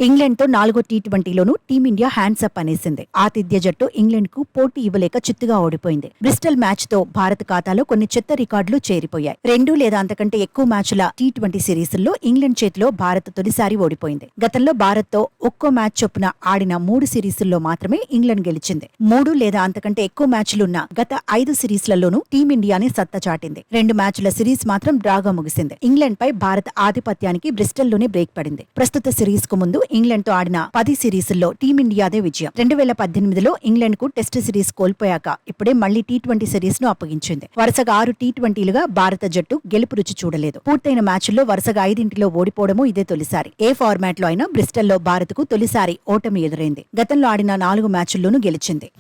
England తో 4వ టీ20లోనూ team India hands up అనేసింది. ఆతిథ్య జట్టు ఇంగ్లాండ్ కు పోటీ ఇవ్వలేక చిత్తుగా ఓడిపోయింది. బ్రిస్టల్ మ్యాచ్ తో భారత ఖాతాలో కొన్ని చెత్త రికార్డులు చేరిపోయాయి. 2 లేదా అంతకంటే ఎక్కువ మ్యాచ్ల టీ20 సిరీస్ల్లో ఇంగ్లాండ్ చేతిలో భారత్ తొలిసారి ఓడిపోయింది. గతంలో భారత్ తో ఒక్కో మ్యాచ్ చొప్పున ఆడిన 3 సిరీసుల్లో మాత్రమే ఇంగ్లాండ్ గెలిచింది. 3 లేదా అంతకంటే ఎక్కువ మ్యాచ్లున్న గత 5 సిరీస్లలోనూ టీమిండియానే సత్తా చాటింది. 2 మ్యాచ్ల సిరీస్ మాత్రం డ్రాగా ముగిసింది. ఇంగ్లాండ్ పై భారత ఆధిపత్యానికి బ్రిస్టల్లోనే బ్రేక్ పడింది. ప్రస్తుత సిరీస్ కు ముందు ఇంగ్లాండ్ తో ఆడిన 10 సిరీసుల్లో టీమిండియాదే విజయం. 2018లో ఇంగ్లాండ్ కు టెస్ట్ సిరీస్ కోల్పోయాక ఇప్పుడే మళ్లీ టీ20 సిరీస్ ను అప్పగించింది. వరుసగా 6 టీ20లుగా భారత జట్టు గెలుపు రుచి చూడలేదు. పూర్తయిన మ్యాచ్ల్లో వరుసగా 5 ఓడిపోవడమూ ఇదే తొలిసారి. ఏ ఫార్మాట్ లో అయినా బ్రిస్టల్లో భారత్ కు తొలిసారి ఓటమి ఎదురైంది. గతంలో ఆడిన 4 మ్యాచ్ల్లోనూ గెలిచింది.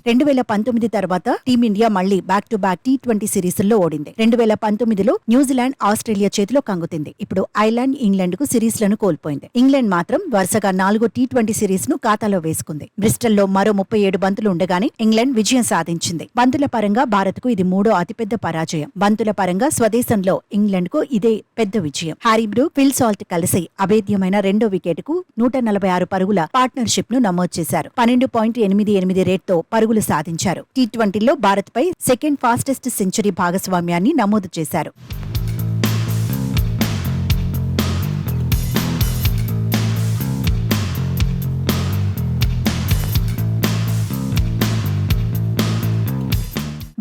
2019 తర్వాత టీమిండియా మళ్లీ బ్యాక్ టు బ్యాక్ టీ20 సిరీసుల్లో ఓడింది. 2019లో న్యూజిలాండ్ ఆస్ట్రేలియా చేతిలో కంగుతింది. ఇప్పుడు ఐర్లాండ్ ఇంగ్లాండ్ కు సిరీస్లను కోల్పోయింది. ఇంగ్లాండ్ మాత్రం వరుసగా 4 టీ20 సిరీస్ ను ఖాతాలో వేసుకుంది. బ్రిస్టల్లో మరో 37 బంతులు ఉండగానే ఇంగ్లాండ్ విజయం సాధించింది. బంతుల పరంగా భారత్ కు ఇది 3వ అతిపెద్ద పరాజయం. బంతుల పరంగా స్వదేశంలో ఇంగ్లాండ్ కు ఇదే పెద్ద విజయం. హ్యారీ బ్రూక్, ఫిల్ సాల్ట్ కలిసి అభేద్యమైన 2వ వికెట్ కు 146 పరుగుల పార్ట్నర్షిప్ ను నమోదు చేశారు. 12.88 రేట్తో పరుగులు సాధించారు. టీ20లో భారత్ పై సెకండ్ ఫాస్టెస్ట్ సెంచరీ భాగస్వామ్యాన్ని నమోదు చేశారు.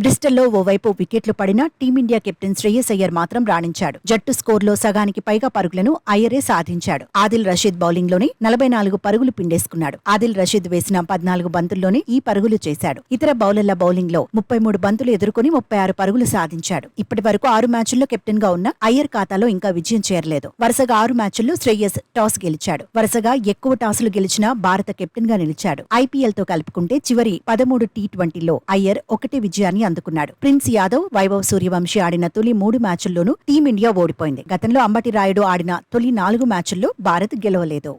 బ్రిస్టల్లో ఓవైపు వికెట్లు పడినా టీమిండియా కెప్టెన్ శ్రేయస్ అయ్యర్ మాత్రం రాణించాడు. జట్టు స్కోర్లో సగానికి పైగా పరుగులను అయ్యరే సాధించాడు. ఆదిల్ రషీద్ బౌలింగ్ లోనే 44 పరుగులు పిండేసుకున్నాడు. ఆదిల్ రషీద్ వేసిన 14 బంతుల్లోనే ఈ పరుగులు చేశాడు. ఇతర బౌలర్ల బౌలింగ్ లో 33 బంతులు ఎదుర్కొని 36 పరుగులు సాధించాడు. ఇప్పటి వరకు 6 మ్యాచ్ల్లో కెప్టెన్ గా ఉన్న అయ్యర్ ఖాతాలో ఇంకా విజయం చేరలేదు. వరుసగా 6 మ్యాచ్ల్లో శ్రేయస్ టాస్ గెలిచాడు. వరుసగా ఎక్కువ టాసులు గెలిచిన భారత కెప్టెన్ గా నిలిచాడు. ఐపీఎల్ తో కలుపుకుంటే చివరి 13 టీ20లో అయ్యర్ ఒకటే విజయాన్ని అందుకున్నాడు. ప్రిన్స్ యాదవ్, వైభవ్ సూర్యవంశీ ఆడిన తొలి 3 మ్యాచ్ల్లోనూ టీమిండియా ఓడిపోయింది. గతంలో అంబటి రాయుడు ఆడిన తొలి 4 మ్యాచ్ల్లో భారత్ గెలవలేదు.